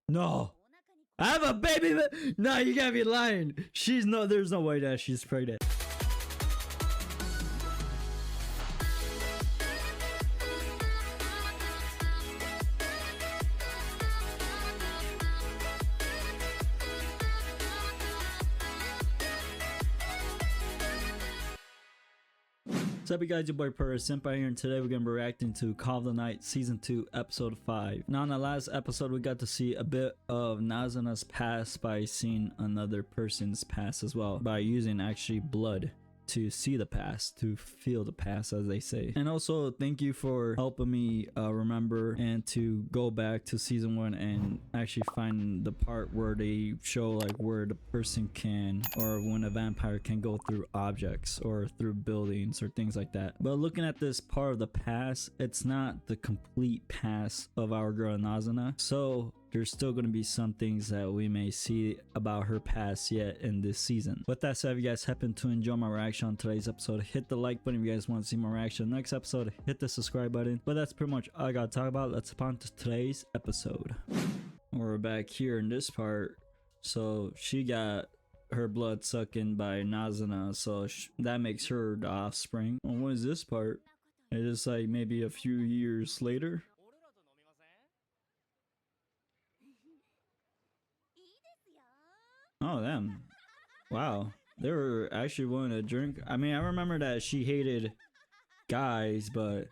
No. I have a baby. No, you gotta be lying. She's no. There's no way that she's pregnant. What's up, you guys? Your boy Senpai here, and today we're gonna be reacting to Call of the Night Season 2 Episode 5. Now in the last episode we got to see a bit of Nazuna's past by seeing another person's past as well, by using actually blood to see the past, to feel the past, as they say. And also thank you for helping me remember and to go back to season 1 and actually find the part where they show like where the person can, or when a vampire can go through objects or through buildings or things like that. But looking at this part of the past, it's not the complete past of our girl Nazuna, so there's still going to be some things that we may see about her past yet in this season. With that said, if you guys happen to enjoy my reaction on today's episode, hit the like button. If you guys want to see my reaction next episode, hit the subscribe button. But that's pretty much all I got to talk about. Let's hop on to today's episode. We're back here in this part. So she got her blood sucked in by Nazuna, so that makes her the offspring. Well, what is this part? It is like maybe a few years later. Oh, damn. Wow. They were actually willing to drink. I mean, I remember that she hated guys, but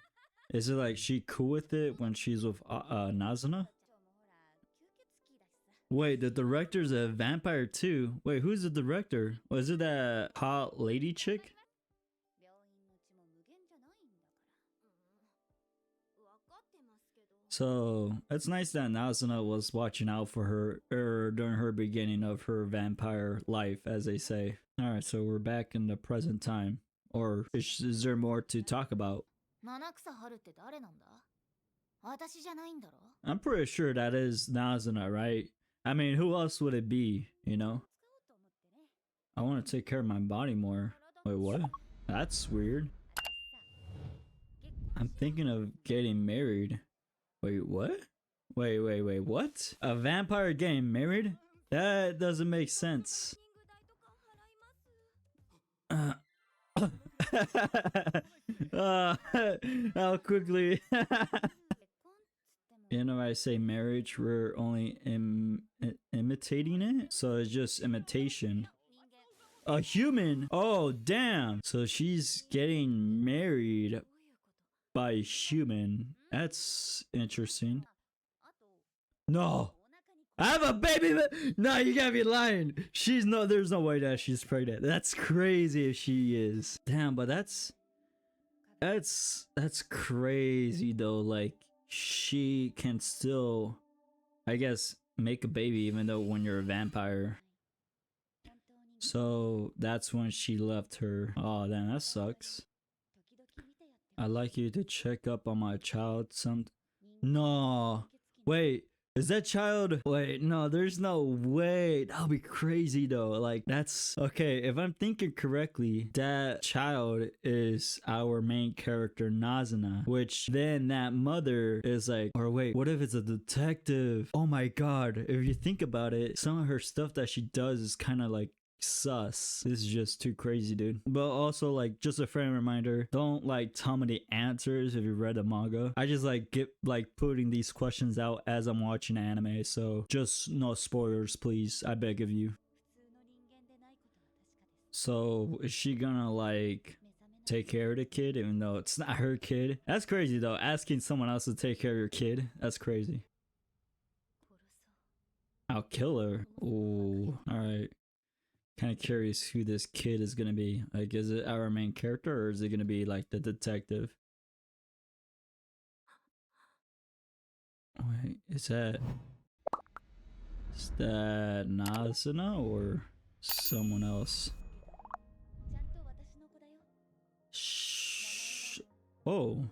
is it like she cool with it when she's with Nazuna? Wait, the director's a vampire too. Wait, who's the director? Was it that hot lady chick? So it's nice that Nazuna was watching out for her during her beginning of her vampire life, as they say. Alright, so we're back in the present time. Or is there more to talk about? I'm pretty sure that is Nazuna, right? I mean, who else would it be, you know? I want to take care of my body more. Wait, what? That's weird. I'm thinking of getting married. Wait, what? Wait, what? A vampire getting married? That doesn't make sense. How quickly. You know, I say marriage, we're only imitating it, so it's just imitation. A human? Oh, damn. So she's getting married by a human. That's interesting. No. I have a baby. No, you gotta be lying. She's no. There's no way that she's pregnant. That's crazy if she is. Damn, but that's crazy though. Like she can still, I guess, make a baby even though when you're a vampire. So that's when she left her. Oh, damn, that sucks. I'd like you to check up on my child No. Wait, is that child? Wait, no, there's no way. That would be crazy though. Like, that's okay. If I'm thinking correctly, that child is our main character, Nazuna, which then that mother is like, or wait, what if it's a detective? Oh my god. If you think about it, some of her stuff that she does is kind of like sus. This is just too crazy, dude. But also, like, just a friendly reminder, don't like tell me the answers if you read the manga. I just like get like putting these questions out as I'm watching anime, so just no spoilers, please. I beg of you. So is she gonna like take care of the kid even though it's not her kid? That's crazy though, asking someone else to take care of your kid. That's crazy. I'll kill her. Ooh, all right. Kind of curious who this kid is gonna be. Like, is it our main character or is it gonna be like the detective? Wait, is that Nazuna or someone else? Shh. Oh.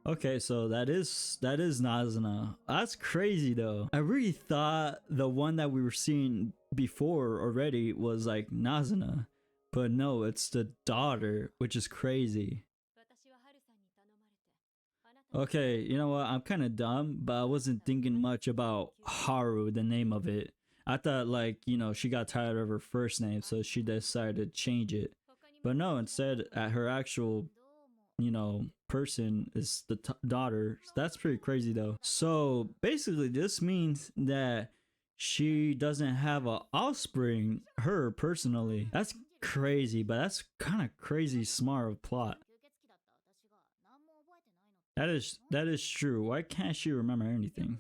Okay, so that is Nazuna. That's crazy though. I really thought the one that we were seeing before already was like Nazuna, but no, it's the daughter, which is crazy. Okay, you know what? I'm kind of dumb, but I wasn't thinking much about Haru, the name of it. I thought, like, you know, she got tired of her first name, so she decided to change it. But no, instead, her actual, you know, person is the daughter. That's pretty crazy, though. So basically, this means that she doesn't have a offspring, her personally. That's crazy, but that's kind of crazy smart of plot. That is true. Why can't she remember anything?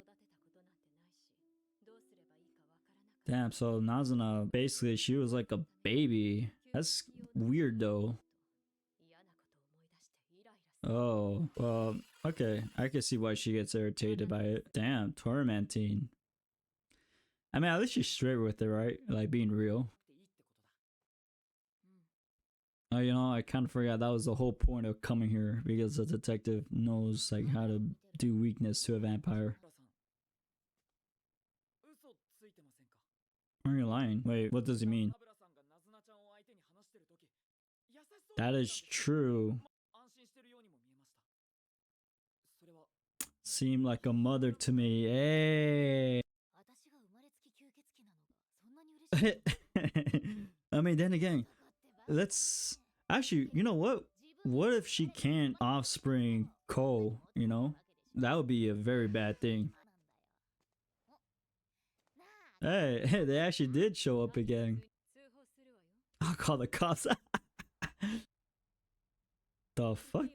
Damn, so Nazuna basically she was like a baby. That's weird though. Oh, well, okay. I can see why she gets irritated by it. Damn, tormenting. I mean, at least she's straight with it, right? Like being real. Oh, you know, I kind of forgot that was the whole point of coming here because the detective knows like how to do weakness to a vampire. Are you lying? Wait, what does he mean? That is true. Seem like a mother to me. Hey. I mean, then again, let's actually, you know what? What if she can't offspring Cole? You know, that would be a very bad thing. Hey, they actually did show up again. I'll call the cops. The fuck?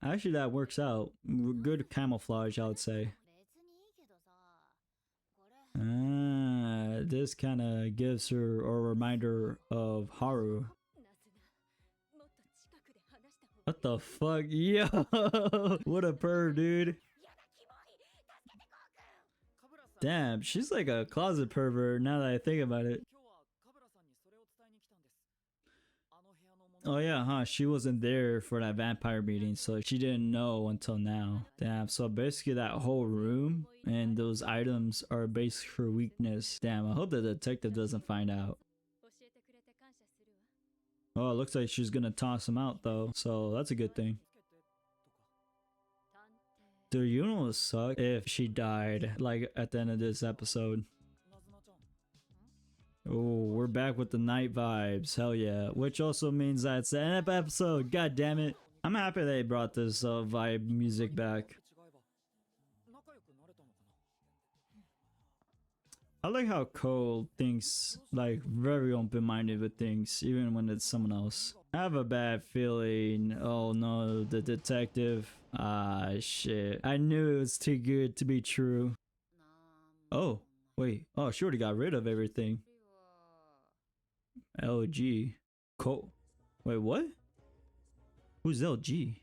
Actually, that works out. Good camouflage, I would say. Ah, this kind of gives her a reminder of Haru. What the fuck? Yo! What a perv, dude. Damn, she's like a closet pervert now that I think about it. Oh yeah, huh? She wasn't there for that vampire meeting, so she didn't know until now. Damn, so basically that whole room and those items are basically her weakness. Damn, I hope the detective doesn't find out. Oh, it looks like she's gonna toss him out though, so that's a good thing. Dude, you know what would suck if she died, like, at the end of this episode. Oh, we're back with the night vibes. Hell yeah. Which also means that it's the end of the episode. God damn it. I'm happy they brought this vibe music back. I like how Cole thinks, like, very open-minded with things, even when it's someone else. I have a bad feeling. Oh no, the detective. Ah, shit. I knew it was too good to be true. Oh, wait. Oh, she already got rid of everything. LG. Cole. Wait, what? Who's LG?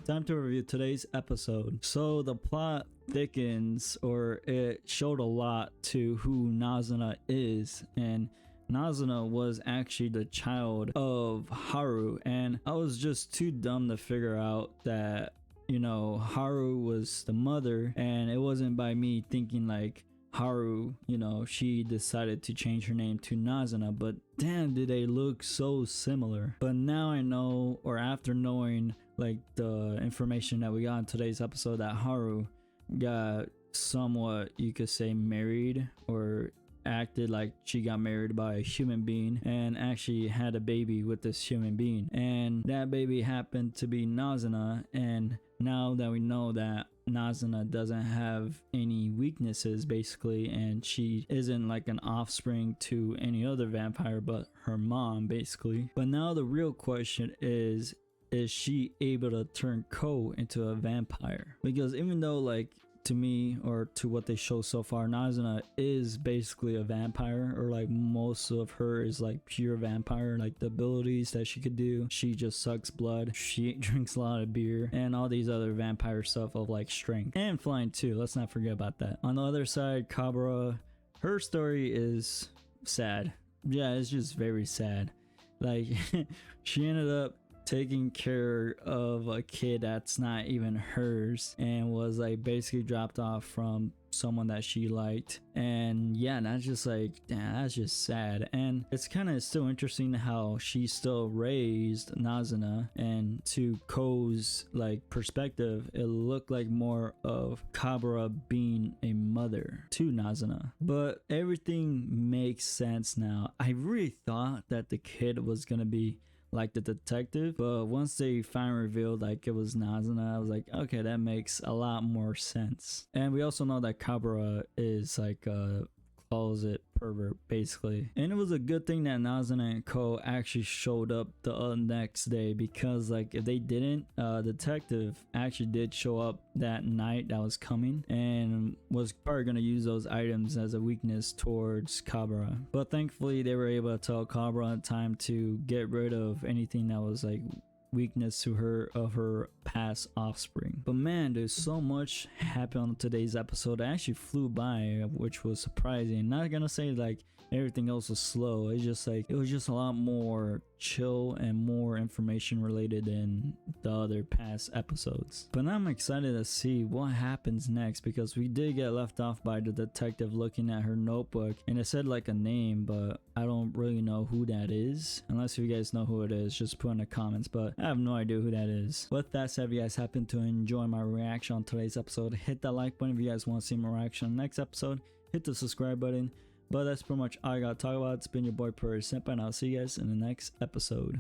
Time to review today's episode. So the plot thickens, or it showed a lot to who Nazuna is, and Nazuna was actually the child of Haru, and I was just too dumb to figure out that, you know, Haru was the mother, and it wasn't by me thinking like Haru, you know, she decided to change her name to Nazuna, but damn, did they look so similar. But now I know, or after knowing like the information that we got in today's episode, that Haru got somewhat, you could say, married, or acted like she got married by a human being and actually had a baby with this human being, and that baby happened to be Nazuna. And now that we know that Nazuna doesn't have any weaknesses basically, and she isn't like an offspring to any other vampire but her mom basically. But now the real question is she able to turn Ko into a vampire? Because even though, like, to me, or to what they show so far, Nazuna is basically a vampire, or like most of her is like pure vampire. Like the abilities that she could do, she just sucks blood, she drinks a lot of beer, and all these other vampire stuff of like strength and flying too. Let's not forget about that. On the other side, Cabra, her story is sad. Yeah, it's just very sad. Like she ended up taking care of a kid that's not even hers and was like basically dropped off from someone that she liked. And yeah, that's just like, damn, that's just sad. And it's kind of still interesting how she still raised Nazuna, and to Ko's like perspective, it looked like more of Kabura being a mother to Nazuna. But everything makes sense now. I really thought that the kid was gonna be like the detective, but once they finally revealed like it was Nazuna, I was like, okay, that makes a lot more sense. And we also know that Kabura is like a closet pervert basically, and it was a good thing that Nazuna and Ko actually showed up the next day, because like if they didn't, detective actually did show up that night that was coming and was probably going to use those items as a weakness towards Kabura. But thankfully they were able to tell Kabura in time to get rid of anything that was like weakness to her of her past offspring. But man, there's so much happened on today's episode. It actually flew by, which was surprising. Not gonna say like everything else was slow. It's just like it was just a lot more chill and more information related than the other past episodes. But now I'm excited to see what happens next, because we did get left off by the detective looking at her notebook and it said like a name, but I don't really know who that is. Unless you guys know who it is, just put in the comments, but I have no idea who that is. With that said, if you guys happen to enjoy my reaction on today's episode, hit that like button. If you guys want to see my reaction on the next episode, hit the subscribe button. But that's pretty much all I gotta talk about. It's been your boy Per Senpai, and I'll see you guys in the next episode.